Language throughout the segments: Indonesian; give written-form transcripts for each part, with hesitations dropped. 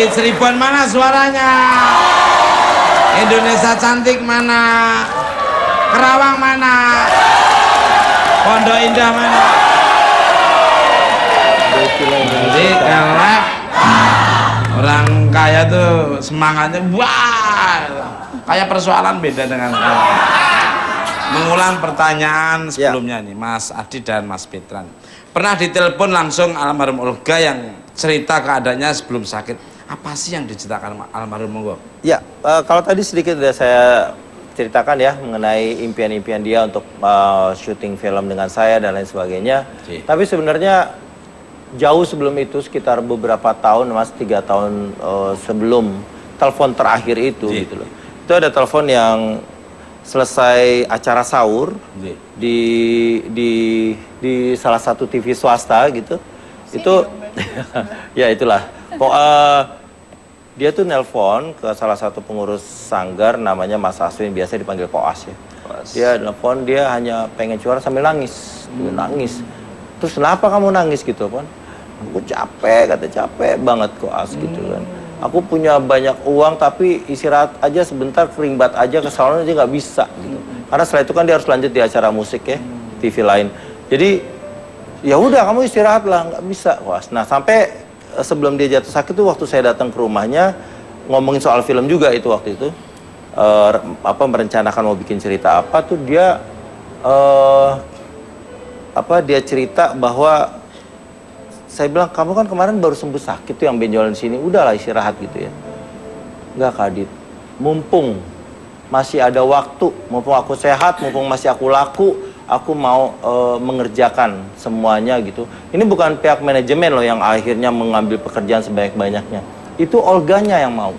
Cirebon mana suaranya? Indonesia cantik mana? Kerawang mana? Pondok Indah mana? Jadi kalau orang kaya tuh semangatnya wah, kayak persoalan beda dengan mengulang pertanyaan sebelumnya nih Mas Adi dan Mas Betran. Pernah ditelepon langsung almarhum Olga yang cerita keadaannya sebelum sakit. Apa sih yang diceritakan almarhum Olga? Ya, kalau tadi sedikit sudah saya ceritakan ya mengenai impian-impian dia untuk syuting film dengan saya dan lain sebagainya. Tapi sebenarnya jauh sebelum itu, sekitar beberapa tahun, Mas, 3 tahun sebelum telepon terakhir itu, gitu loh. Itu ada telepon yang selesai acara sahur di salah satu TV swasta gitu. Itu ya itulah. Dia tuh nelpon ke salah satu pengurus sanggar namanya Mas Aswin, biasa dipanggil Koas ya. Dia nelpon, dia hanya pengen curhat sambil nangis, nangis. Terus kenapa kamu nangis gitu, Pon? Aku capek, kata capek banget Koas gitu kan. Aku punya banyak uang tapi istirahat aja sebentar, keringbat aja ke salon aja nggak bisa gitu. Karena setelah itu kan dia harus lanjut di acara musik ya, TV lain. Jadi ya udah kamu istirahat lah, nggak bisa Koas. Nah sampai sebelum dia jatuh sakit tuh waktu saya datang ke rumahnya ngomongin soal film juga itu waktu itu merencanakan mau bikin cerita apa tuh dia dia cerita bahwa saya bilang kamu kan kemarin baru sembuh sakit tuh yang benjolan sini, udahlah istirahat gitu ya. Enggak Kadit, mumpung masih ada waktu, mumpung aku sehat, mumpung masih aku laku, aku mau mengerjakan semuanya gitu. Ini bukan pihak manajemen loh yang akhirnya mengambil pekerjaan sebanyak-banyaknya. Itu Olganya yang mau,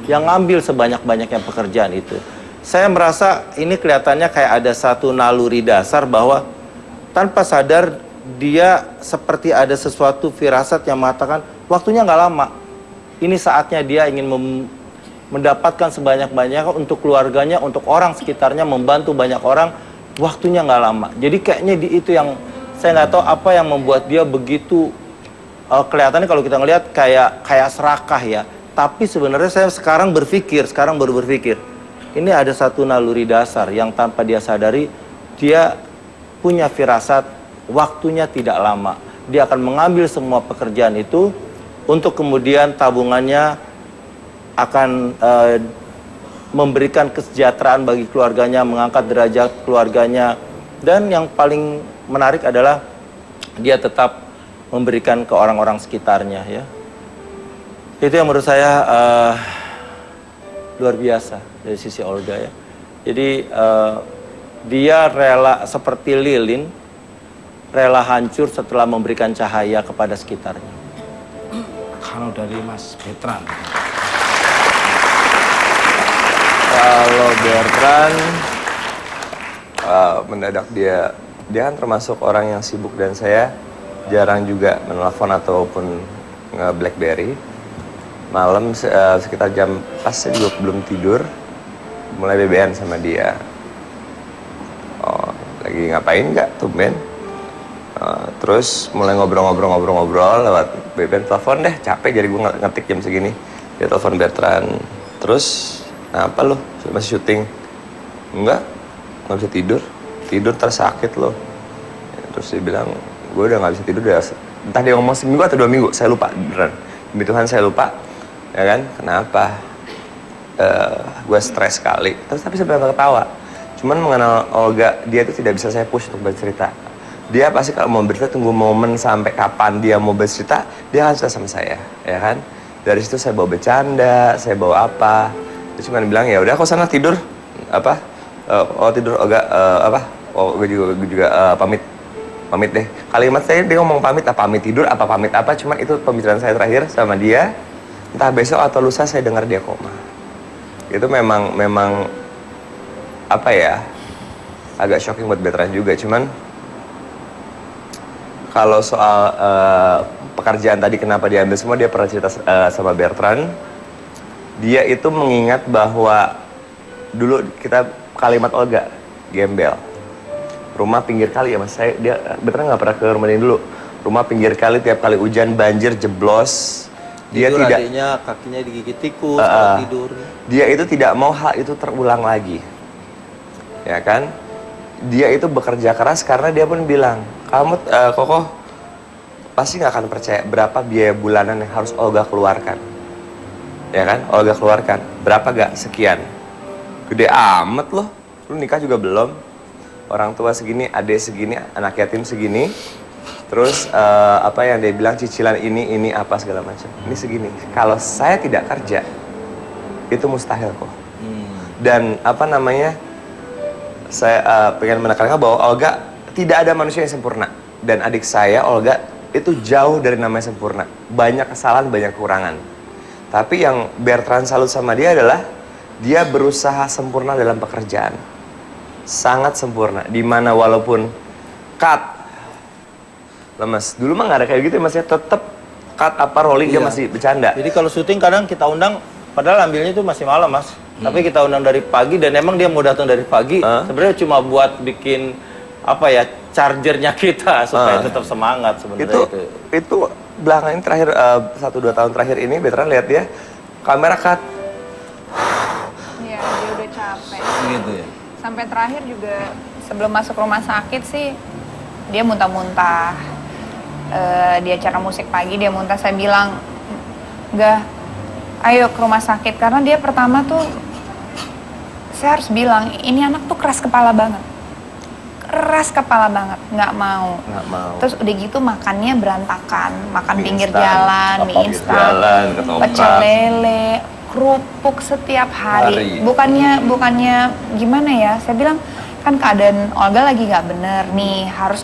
yang ngambil sebanyak-banyaknya pekerjaan itu. Saya merasa ini kelihatannya kayak ada satu naluri dasar bahwa tanpa sadar dia seperti ada sesuatu firasat yang mengatakan waktunya nggak lama. Ini saatnya dia ingin mendapatkan sebanyak-banyaknya untuk keluarganya, untuk orang sekitarnya, membantu banyak orang. Waktunya nggak lama. Jadi kayaknya itu yang saya nggak tahu apa yang membuat dia begitu kelihatannya kalau kita ngelihat kayak serakah ya. Tapi sebenarnya saya sekarang baru berpikir, ini ada satu naluri dasar yang tanpa dia sadari dia punya firasat waktunya tidak lama. Dia akan mengambil semua pekerjaan itu untuk kemudian tabungannya akan memberikan kesejahteraan bagi keluarganya, mengangkat derajat keluarganya. Dan yang paling menarik adalah dia tetap memberikan ke orang-orang sekitarnya ya. Itu yang menurut saya luar biasa dari sisi Olga ya. Jadi dia rela seperti lilin, rela hancur setelah memberikan cahaya kepada sekitarnya. Kalau dari Mas Betran? Kalau Bertrand, mendadak dia kan termasuk orang yang sibuk dan saya jarang juga menelpon ataupun nge-BlackBerry. Malam sekitar jam pas saya juga belum tidur, mulai BBM sama dia. Oh, lagi ngapain nggak tumben? Terus mulai ngobrol lewat BBM, telepon deh, capek jadi gue ngetik jam segini. Dia telepon Bertrand, terus kenapa lo? Masih syuting? Enggak bisa tidur tersakit lo. Terus dia bilang, gue udah nggak bisa tidur udah, entah dia ngomong seminggu atau 2 minggu, saya lupa beneran. Demi Tuhan saya lupa, ya kan? Kenapa? Gue stres sekali. Terus tapi saya bilang ketawa. Cuman mengenal Olga, dia itu tidak bisa saya push untuk bercerita. Dia pasti kalau mau bercerita tunggu momen sampai kapan dia mau bercerita, dia akan cerita sama saya, ya kan? Dari situ saya bawa bercanda, saya bawa apa. Dia cuma bilang ya udah kau sana tidur apa tidur Olga gue juga pamit deh. Kalimat saya dia ngomong pamit tidur apa pamit apa, cuman itu pembicaraan saya terakhir sama dia. Entah besok atau lusa saya dengar dia koma. Itu memang apa ya, agak shocking buat Bertrand juga. Cuman kalau soal pekerjaan tadi kenapa diambil semua, dia pernah cerita sama Bertrand. Dia itu mengingat bahwa dulu kita kalimat Olga, gembel. Rumah pinggir kali ya mas, Bertrand nggak pernah ke rumah ini dulu. Rumah pinggir kali, tiap kali hujan banjir jeblos. Dia tidur tidak, adiknya kakinya digigit tikus kalau tidur. dia itu tidak mau hal itu terulang lagi. Ya kan? Dia itu bekerja keras karena dia pun bilang, kamu Kokoh pasti nggak akan percaya berapa biaya bulanan yang harus Olga keluarkan. Ya kan? Olga keluarkan. Berapa gak? Sekian. Gede amat loh. Lu nikah juga belum. Orang tua segini, adik segini, anak yatim segini. Terus apa yang dia bilang cicilan ini apa segala macam. Ini segini. Kalau saya tidak kerja, itu mustahil kok. Dan apa namanya? Saya pengen menekankan bahwa Olga tidak ada manusia yang sempurna. Dan adik saya, Olga, itu jauh dari namanya sempurna. Banyak kesalahan, banyak kekurangan. Tapi yang Bertrand salut sama dia adalah dia berusaha sempurna dalam pekerjaan. Sangat sempurna. Dimana walaupun cut lemes. Dulu mah nggak ada kayak gitu ya, Mas ya. Tetep cut apa rolling dia masih bercanda. Jadi kalau syuting kadang kita undang, padahal ambilnya itu masih malam, Mas. Tapi kita undang dari pagi dan emang dia mau datang dari pagi. Sebenarnya cuma buat bikin apa ya, chargernya kita supaya tetap semangat sebenarnya itu belakangan ini terakhir 1-2 tahun terakhir ini Bertrand lihat dia kamera cut. Iya, dia udah capek. Gitu ya. Sampai terakhir juga sebelum masuk rumah sakit sih dia muntah-muntah. Di acara musik pagi dia muntah, saya bilang enggak, ayo ke rumah sakit. Karena dia pertama tuh saya harus bilang ini anak tuh keras kepala banget, nggak mau. Terus udah gitu makannya berantakan, makan mie pinggir jalan, mie instan, pecel lele, kerupuk setiap hari. Bukannya gimana ya, saya bilang kan keadaan Olga lagi nggak bener nih, harus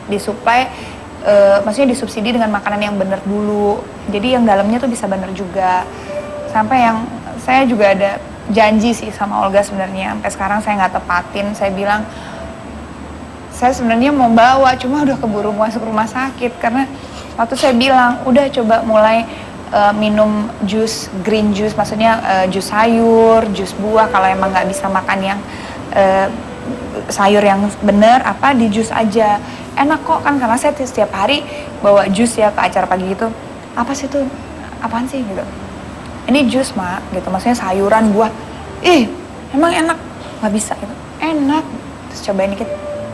disuplai, maksudnya disubsidi dengan makanan yang bener dulu, jadi yang dalamnya tuh bisa bener juga. Sampai yang saya juga ada janji sih sama Olga sebenarnya, sampai sekarang saya nggak tepatin. Saya bilang saya sebenarnya mau bawa, cuma udah keburu masuk rumah sakit. Karena waktu saya bilang udah coba mulai minum jus, green juice, maksudnya jus sayur, jus buah. Kalau emang nggak bisa makan yang sayur yang bener, apa di jus aja enak kok kan. Karena saya setiap hari bawa jus ya ke acara pagi gitu. Apa sih tuh, apaan sih gitu, ini jus mak gitu, maksudnya sayuran, buah. Emang enak? Nggak bisa gitu. Enak. Terus cobain dikit,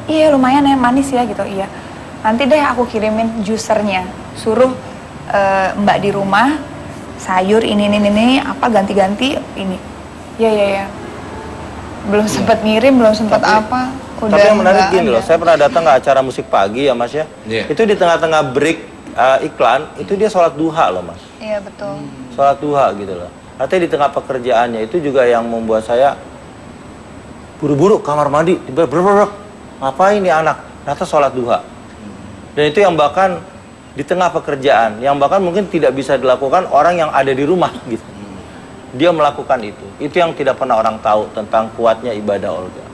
iya lumayan ya, manis ya gitu. Iya, nanti deh aku kirimin jusernya, suruh mbak di rumah sayur ini apa ganti-ganti ini. Ya belum sempat ngirim, belum sempat apa. Udah. Tapi yang menarik gini loh, saya pernah datang ke acara musik pagi ya Mas ya. Itu di tengah-tengah break iklan, itu dia sholat duha loh Mas. Iya betul. Sholat duha gitu loh. Artinya di tengah pekerjaannya itu juga yang membuat saya buru-buru kamar mandi, ngapain nih anak? Ternyata sholat duha. Dan itu yang bahkan di tengah pekerjaan, yang bahkan mungkin tidak bisa dilakukan orang yang ada di rumah gitu. Dia melakukan itu. Itu yang tidak pernah orang tahu tentang kuatnya ibadah Olga.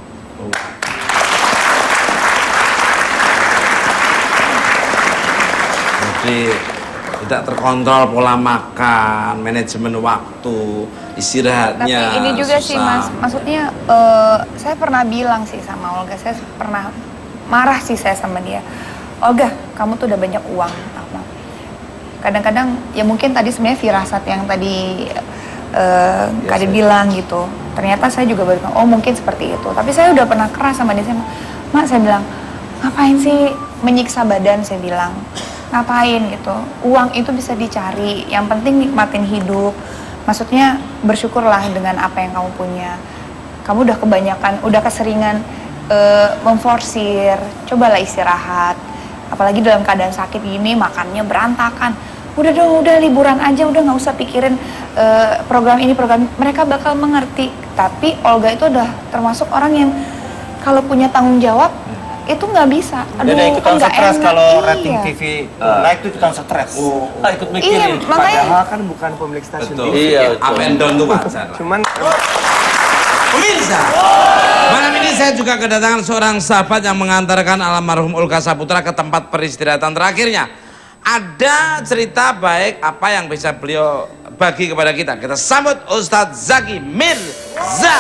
Jadi tidak terkontrol pola makan, manajemen waktu, istirahatnya. Tapi ini juga susah. sih Mas, maksudnya saya pernah bilang sih sama Olga, saya pernah marah sih saya sama dia. Olga, kamu tuh udah banyak uang. Kadang-kadang ya mungkin tadi sebenarnya firasat yang tadi Kade bilang gitu. Ternyata saya juga baru bilang, oh mungkin seperti itu. Tapi saya udah pernah keras sama dia, Mak, saya bilang, ngapain sih menyiksa badan, saya bilang. Ngapain gitu, uang itu bisa dicari, yang penting nikmatin hidup. Maksudnya bersyukurlah dengan apa yang kamu punya. Kamu udah kebanyakan, udah keseringan memforsir, cobalah istirahat. Apalagi dalam keadaan sakit gini, makannya berantakan. Udah dong, udah liburan aja, udah nggak usah pikirin program ini, program ini. Mereka bakal mengerti. Tapi Olga itu udah termasuk orang yang kalau punya tanggung jawab, itu nggak bisa. Aduh, dia ikutan stres kalau rating iya. TV naik tuh ikutan stres. Ikut mikirin. Iya, makanya. Padahal kan bukan pemilik stasiun Betul. TV. Iya, Up and down tuh wajar. Cuman Pemirsa, malam ini saya juga kedatangan seorang sahabat yang mengantarkan almarhum Olga Saputra ke tempat peristirahatan terakhirnya. Ada cerita baik apa yang bisa beliau bagi kepada kita. Kita sambut Ustadz Zaki Mirza.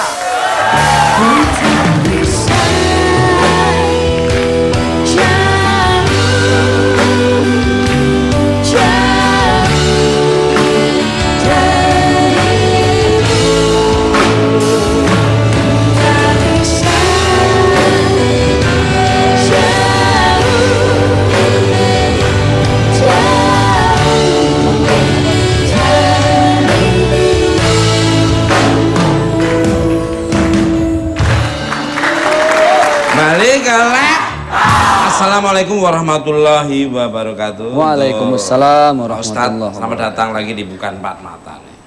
Assalamualaikum warahmatullahi wabarakatuh. Waalaikumsalam Untuk Pak Ustadz, warahmatullahi selamat datang lagi di Bukan Empat Mata nih.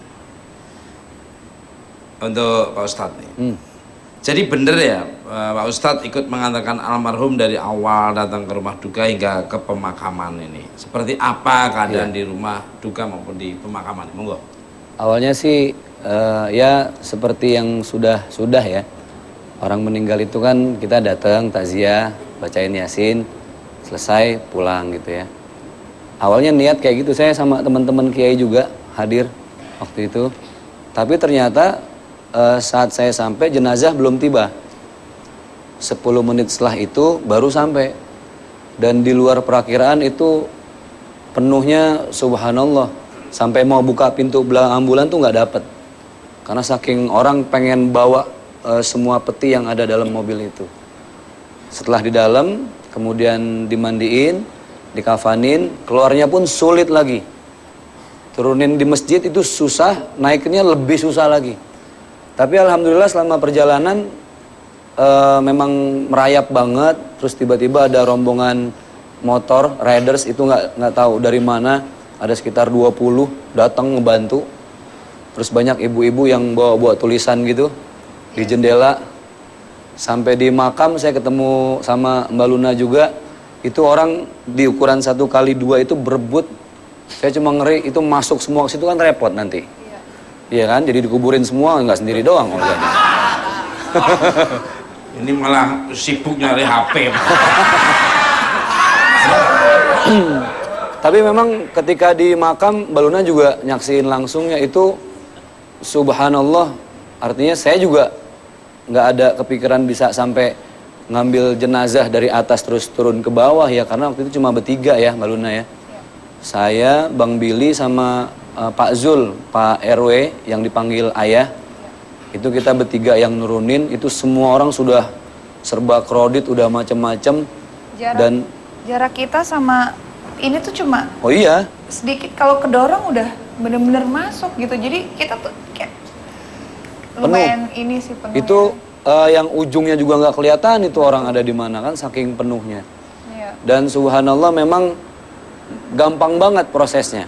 Untuk Pak Ustadz nih. Jadi bener ya Pak Ustadz ikut mengantarkan almarhum dari awal datang ke rumah duka hingga ke pemakaman ini. Seperti apa keadaan di rumah duka maupun di pemakaman? Monggo. Awalnya sih ya seperti yang sudah ya. Orang meninggal itu kan kita datang takziah, bacain Yasin, selesai pulang gitu ya. Awalnya niat kayak gitu, saya sama teman-teman kiai juga hadir waktu itu. Tapi ternyata saat saya sampai jenazah belum tiba. 10 menit setelah itu baru sampai. Dan di luar perakiraan itu penuhnya subhanallah. Sampai mau buka pintu belakang ambulan tuh nggak dapet. Karena saking orang pengen bawa semua peti yang ada dalam mobil itu. Setelah di dalam, kemudian dimandiin, dikafanin, keluarnya pun sulit lagi. Turunin di masjid itu susah, naiknya lebih susah lagi. Tapi alhamdulillah selama perjalanan memang merayap banget. Terus tiba-tiba ada rombongan motor, riders itu nggak tahu dari mana. Ada sekitar 20 datang ngebantu. Terus banyak ibu-ibu yang bawa tulisan gitu di jendela. Sampai di makam saya ketemu sama Mbak Luna juga. Itu orang di ukuran 1x2 itu berebut. Saya cuma ngeri itu masuk semua ke situ kan repot nanti. Iya kan? Jadi dikuburin semua nggak sendiri doang. Ini malah sibuk nyari HP. Tapi memang ketika di makam Mbak Luna juga nyaksiin langsungnya itu subhanallah. Artinya saya juga nggak ada kepikiran bisa sampai ngambil jenazah dari atas terus turun ke bawah ya, karena waktu itu cuma bertiga ya Mbak Luna ya. Saya, Bang Billy sama Pak Zul, Pak RW yang dipanggil ayah. Itu kita bertiga yang nurunin, itu semua orang sudah serba kredit, udah macem-macem. Jarak kita sama ini tuh cuma oh iya sedikit, kalau kedorong udah bener-bener masuk gitu. Jadi kita tuh kayak lumayan ini sih penuh. Itu yang ujungnya juga nggak kelihatan itu orang ada di mana kan saking penuhnya. Iya. Dan subhanallah memang gampang banget prosesnya.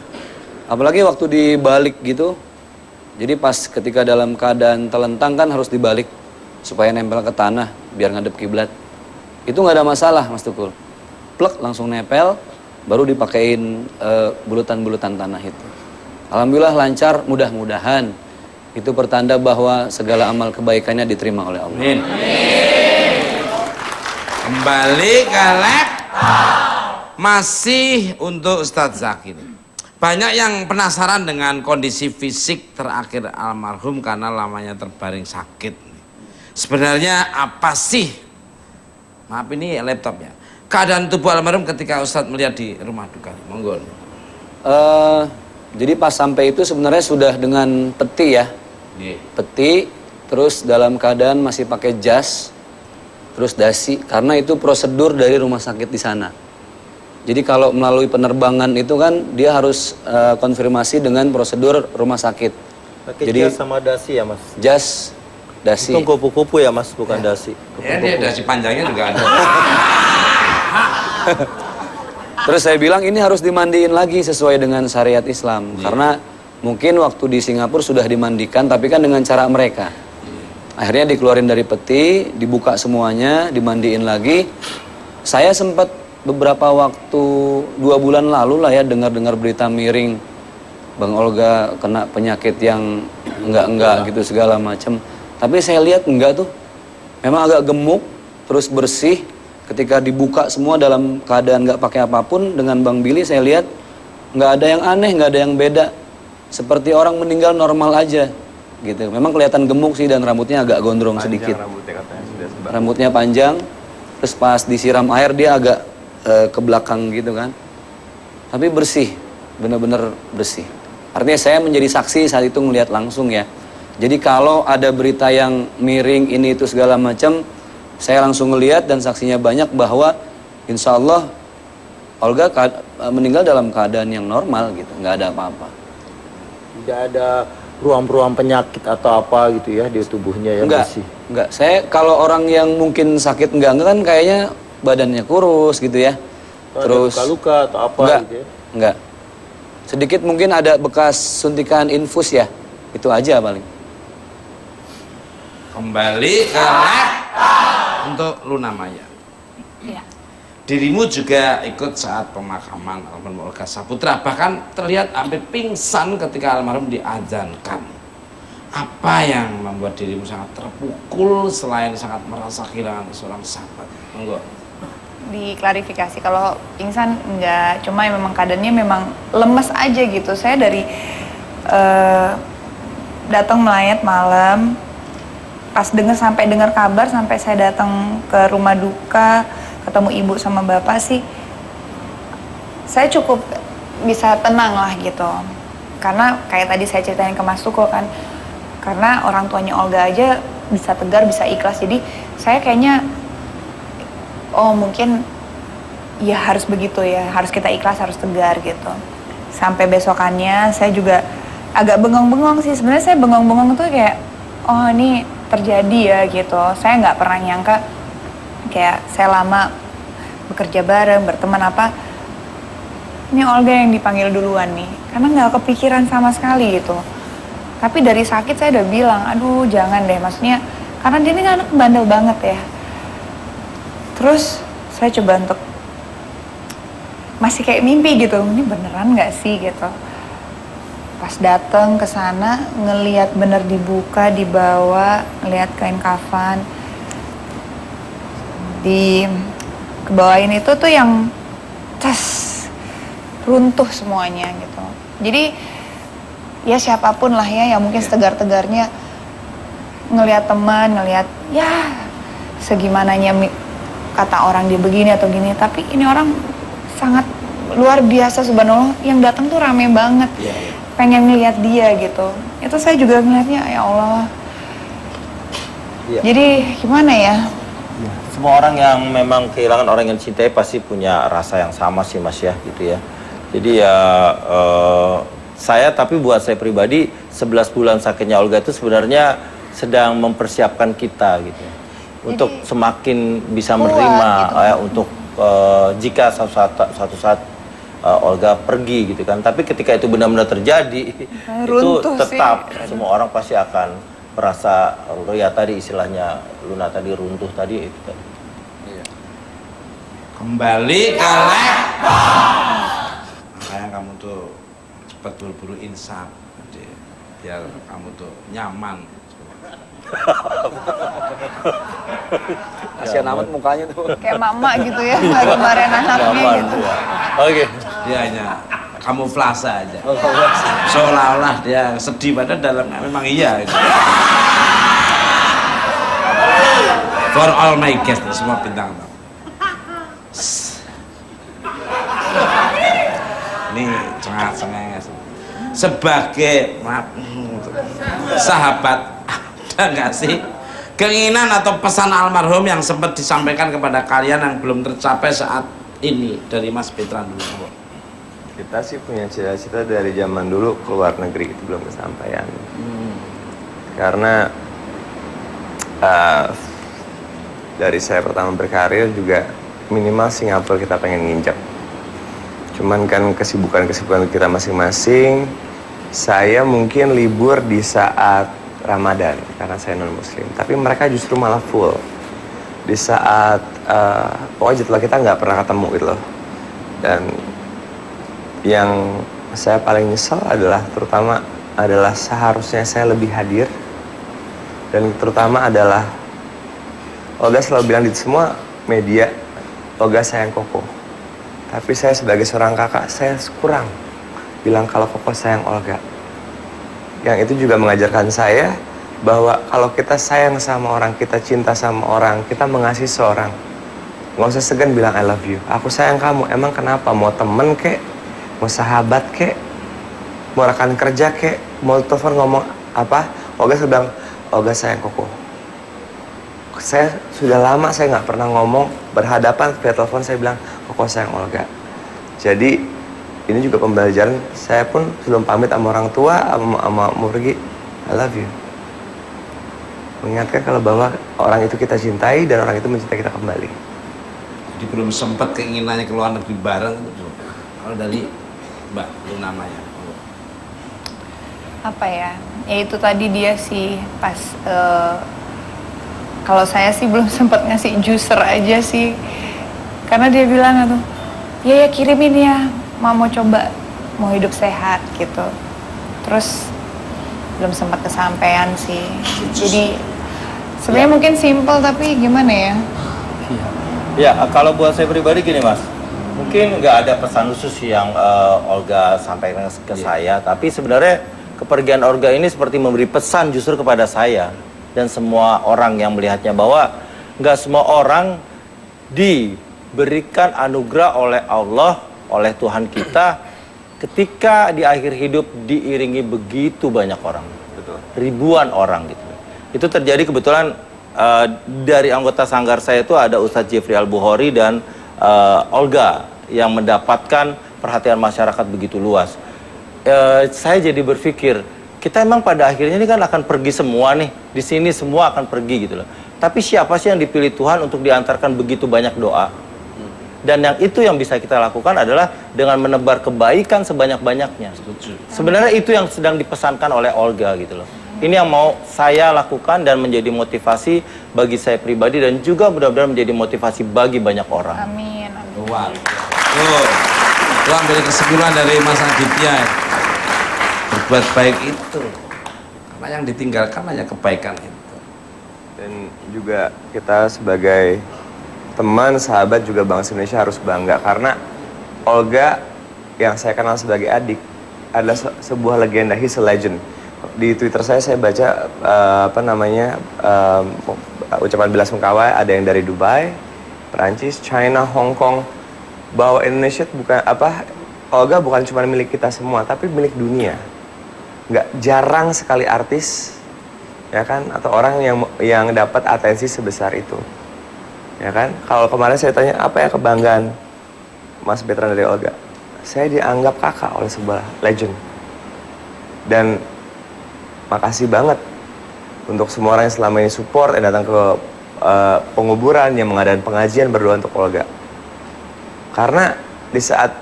Apalagi waktu dibalik gitu. Jadi pas ketika dalam keadaan telentang kan harus dibalik supaya nempel ke tanah biar ngadep kiblat. Itu nggak ada masalah Mas Tukul. Plek langsung nempel, baru dipakein bulutan-bulutan tanah itu. Alhamdulillah lancar, mudah-mudahan. Itu pertanda bahwa segala amal kebaikannya diterima oleh Allah. Amin. Kembali ke laptop. Masih untuk Ustadz Zaki. Banyak yang penasaran dengan kondisi fisik terakhir almarhum karena lamanya terbaring sakit. Sebenarnya apa sih? Maaf ini laptop ya. Keadaan tubuh almarhum ketika Ustadz melihat di rumah duka. Monggo. Jadi pas sampai itu sebenarnya sudah dengan peti ya. Peti, terus dalam keadaan masih pakai jas, terus dasi, karena itu prosedur dari rumah sakit di sana. Jadi kalau melalui penerbangan itu kan dia harus konfirmasi dengan prosedur rumah sakit. Pakai Jadi jas sama dasi ya Mas? Jas, dasi. Itu kupu-kupu ya Mas, bukan dasi. Ya dia dasi panjangnya juga ada. Terus saya bilang ini harus dimandiin lagi sesuai dengan syariat Islam. Karena mungkin waktu di Singapura sudah dimandikan, tapi kan dengan cara mereka. Akhirnya dikeluarin dari peti, dibuka semuanya, dimandiin lagi. Saya sempat beberapa waktu 2 bulan lalu lah ya dengar-dengar berita miring Bang Olga kena penyakit yang enggak gitu segala macam. Tapi saya lihat enggak tuh. Memang agak gemuk, terus bersih. Ketika dibuka semua dalam keadaan nggak pakai apapun, dengan Bang Billy saya lihat nggak ada yang aneh, nggak ada yang beda. Seperti orang meninggal normal aja, gitu. Memang kelihatan gemuk sih dan rambutnya agak gondrong sedikit. Rambutnya katanya sudah sebab. Rambutnya panjang, terus pas disiram air dia agak ke belakang gitu kan. Tapi bersih, bener-bener bersih. Artinya saya menjadi saksi saat itu ngelihat langsung ya. Jadi kalau ada berita yang miring ini itu segala macam, saya langsung ngelihat dan saksinya banyak bahwa insya Allah Olga meninggal dalam keadaan yang normal gitu, nggak ada apa-apa. Tidak ada ruam-ruam penyakit atau apa gitu ya di tubuhnya yang bersih. Enggak. Saya kalau orang yang mungkin sakit enggak kan kayaknya badannya kurus gitu ya. Terus luka-luka atau apa enggak, gitu ya? enggak. Sedikit mungkin ada bekas suntikan infus ya. Itu aja paling. Kembali ke laptop untuk Luna Maya. Iya. Dirimu juga ikut saat pemakaman almarhum Olga Saputra, bahkan terlihat hampir pingsan ketika almarhum diazankan. Apa yang membuat dirimu sangat terpukul selain sangat merasa kehilangan seorang sahabat? Monggo. Diklarifikasi, kalau pingsan enggak, cuma memang keadaannya memang lemes aja gitu. Saya dari datang melayat malam, pas sampai dengar kabar, sampai saya datang ke rumah duka, ketemu ibu sama bapak sih, saya cukup bisa tenang lah gitu. Karena kayak tadi saya ceritain ke Mas Tuko kan, karena orang tuanya Olga aja bisa tegar, bisa ikhlas. Jadi saya kayaknya, oh mungkin ya harus begitu ya, harus kita ikhlas, harus tegar gitu. Sampai besokannya saya juga agak bengong-bengong sih. Sebenarnya saya bengong-bengong tuh kayak, oh ini terjadi ya gitu. Saya nggak pernah nyangka kayak saya lama bekerja bareng, berteman apa, ini Olga yang dipanggil duluan nih, karena nggak kepikiran sama sekali gitu. Tapi dari sakit saya udah bilang, aduh jangan deh, maksudnya karena dia ini anak bandel banget ya. Terus saya coba untuk masih kayak mimpi gitu, ini beneran nggak sih gitu. Pas dateng ke sana ngelihat bener dibuka, dibawa, ngelihat kain kafan, di kebawain itu tuh yang runtuh semuanya gitu. Jadi ya siapapun lah ya yang mungkin setegar-tegarnya ngelihat teman, ngelihat ya segimananya kata orang dia begini atau gini, tapi ini orang sangat luar biasa subhanallah, yang datang tuh rame banget. Pengen ngelihat dia gitu. Itu saya juga ngelihatnya, ya Allah. Jadi gimana ya? Semua orang yang memang kehilangan orang yang dicintai pasti punya rasa yang sama sih Mas ya, gitu ya. Jadi ya tapi buat saya pribadi 11 bulan sakitnya Olga itu sebenarnya sedang mempersiapkan kita gitu. Untuk semakin bisa menerima gitu. Untuk jika suatu saat Olga pergi gitu kan. Tapi ketika itu benar-benar terjadi, itu tetap semua orang pasti akan merasa, ya tadi istilahnya Luna tadi runtuh tadi itu tadi. Kembali ke laptop. Makanya kamu tuh cepat buru-buru insaf, biar kamu tuh nyaman. Kasihan amat mukanya tuh. Kayak mama gitu ya, kemarin anaknya gitu. Oke. Dia hanya kamuflase aja. Seolah-olah dia sedih, padahal dalamnya memang iya. Gitu. For all my guests, semua bintang tamu. Ini cengat-cengenges. Sebagai sahabat, ada nggak sih keinginan atau pesan almarhum yang sempat disampaikan kepada kalian yang belum tercapai saat ini dari Mas Petra dulu? Kita sih punya cita-cita dari zaman dulu ke luar negeri, itu belum kesampaian. Karena dari saya pertama berkarir juga minimal Singapura kita pengen nginjak. Cuman kan kesibukan kita masing-masing. Saya mungkin libur di saat Ramadan karena saya non Muslim. Tapi mereka justru malah full di saat pokoknya jadwal kita nggak pernah ketemu gitu loh. Dan yang saya paling nyesel terutama adalah seharusnya saya lebih hadir. Dan terutama adalah Olga selalu bilang di semua media, Olga sayang Koko. Tapi saya sebagai seorang kakak, saya kurang bilang kalau Koko sayang Olga. Yang itu juga mengajarkan saya bahwa kalau kita sayang sama orang, kita cinta sama orang, kita mengasihi seorang, nggak usah segan bilang I love you. Aku sayang kamu. Emang kenapa? Mau temen kek, mau sahabat kek, mau rekan kerja kek, mau telepon ngomong apa? Olga sudah bilang, Olga sayang Koko. Saya sudah lama saya nggak pernah ngomong berhadapan via telepon, saya bilang Koko sayang Olga. Jadi ini juga pembelajaran, saya pun sebelum pamit sama orang tua, sama mau pergi, I love you. Mengingatkan kalau bahwa orang itu kita cintai dan orang itu mencintai kita kembali. Jadi belum sempat keinginannya ke luar negeri bareng itu belum. Kalau dari Mbak Luna Maya. Apa ya? Ya itu tadi dia sih pas kalau saya sih belum sempat ngasih juicer aja sih. Karena dia bilang tuh, ya kirimin ya, mau coba mau hidup sehat gitu. Terus belum sempat kesampaian sih. Jadi sebenarnya mungkin simple tapi gimana ya? Ya, kalau buat saya pribadi gini Mas, mungkin nggak ada pesan khusus yang Olga sampaikan ke saya, tapi sebenarnya kepergian Olga ini seperti memberi pesan justru kepada saya dan semua orang yang melihatnya bahwa nggak semua orang diberikan anugerah oleh Allah, oleh Tuhan kita ketika di akhir hidup diiringi begitu banyak orang, ribuan orang gitu. Itu terjadi kebetulan dari anggota sanggar saya itu ada Ustadz Jeffrey Al-Bukhari dan Olga yang mendapatkan perhatian masyarakat begitu luas. Saya jadi berpikir, kita emang pada akhirnya ini kan akan pergi semua nih, di sini semua akan pergi gitu loh. Tapi siapa sih yang dipilih Tuhan untuk diantarkan begitu banyak doa? Dan yang itu yang bisa kita lakukan adalah dengan menebar kebaikan sebanyak-banyaknya. Sebenarnya itu yang sedang dipesankan oleh Olga gitu loh. Ini yang mau saya lakukan dan menjadi motivasi bagi saya pribadi dan juga mudah-mudahan menjadi motivasi bagi banyak orang. Amin. Amin. Wah. Itu ambil kesimpulan dari Mas Aditya. Berbuat baik itu. Karena yang ditinggalkan hanya kebaikan itu. Dan juga kita sebagai teman, sahabat juga bangsa Indonesia harus bangga karena Olga yang saya kenal sebagai adik adalah sebuah legenda, he's a legend. Di Twitter saya baca ucapan bela sungkawa ada yang dari Dubai, Perancis, China, Hong Kong, bahwa Indonesia Olga bukan cuma milik kita semua tapi milik dunia. Nggak jarang sekali artis ya kan atau orang yang dapat atensi sebesar itu. Ya kan? Kalau kemarin saya tanya apa ya kebanggaan Mas Bertrand dari Olga? Saya dianggap kakak oleh sebuah legend. Dan makasih banget untuk semua orang yang selama ini support dan datang ke penguburan yang mengadakan pengajian berdoa untuk Olga. Karena di saat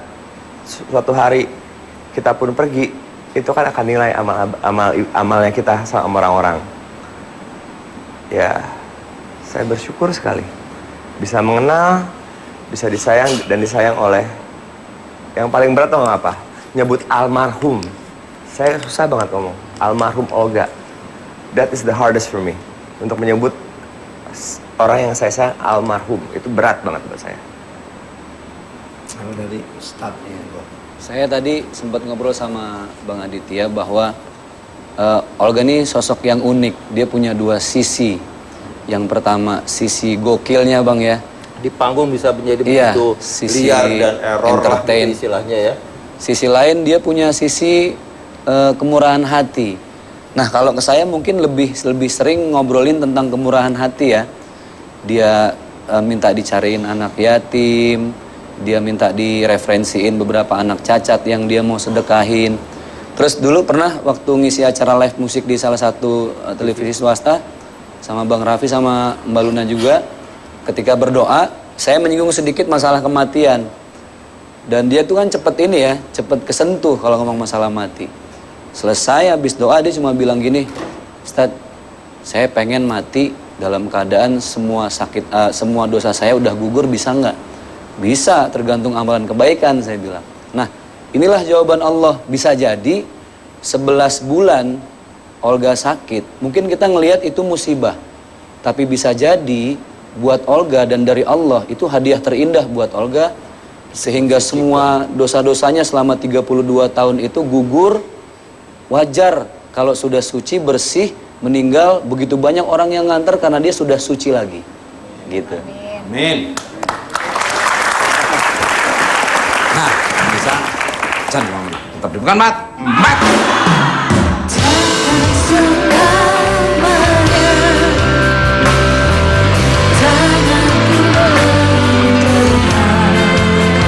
suatu hari kita pun pergi, itu kan akan nilai amalnya kita sama orang-orang. Ya, saya bersyukur sekali bisa mengenal, bisa disayang dan disayang oleh yang paling berat tau gak apa? Nyebut almarhum. Saya susah banget ngomong almarhum Olga. That is the hardest for me. Untuk menyebut orang yang saya sayang almarhum itu berat banget buat saya. Kalau dari Ustadz ya, Saya tadi sempat ngobrol sama Bang Aditya bahwa Olga ini sosok yang unik. Dia punya dua sisi. Yang pertama sisi gokilnya Bang ya. Di panggung bisa menjadi begitu sisi liar dan error entertain. lah istilahnya ya. Sisi lain dia punya sisi kemurahan hati. Nah kalau ke saya mungkin lebih sering ngobrolin tentang kemurahan hati ya. Dia minta dicariin anak yatim, dia minta direferensiin beberapa anak cacat yang dia mau sedekahin. Terus dulu pernah waktu ngisi acara live musik di salah satu televisi swasta sama Bang Raffi sama Mbak Luna juga, ketika berdoa saya menyinggung sedikit masalah kematian. Dan dia tuh kan cepet ini ya, cepet kesentuh kalau ngomong masalah mati. Selesai habis doa dia cuma bilang gini, Ustaz, saya pengen mati dalam keadaan semua dosa saya udah gugur, bisa nggak? Bisa, tergantung amalan kebaikan, saya bilang. Nah, inilah jawaban Allah. Bisa jadi 11 bulan Olga sakit, mungkin kita ngelihat itu musibah. Tapi bisa jadi buat Olga dan dari Allah itu hadiah terindah buat Olga, sehingga semua dosa-dosanya selama 32 tahun itu gugur. Wajar kalau sudah suci, bersih, meninggal, begitu banyak orang yang nganter karena dia sudah suci lagi. Gitu. Amin. Nah, bisa Chan tetap bukan Mat.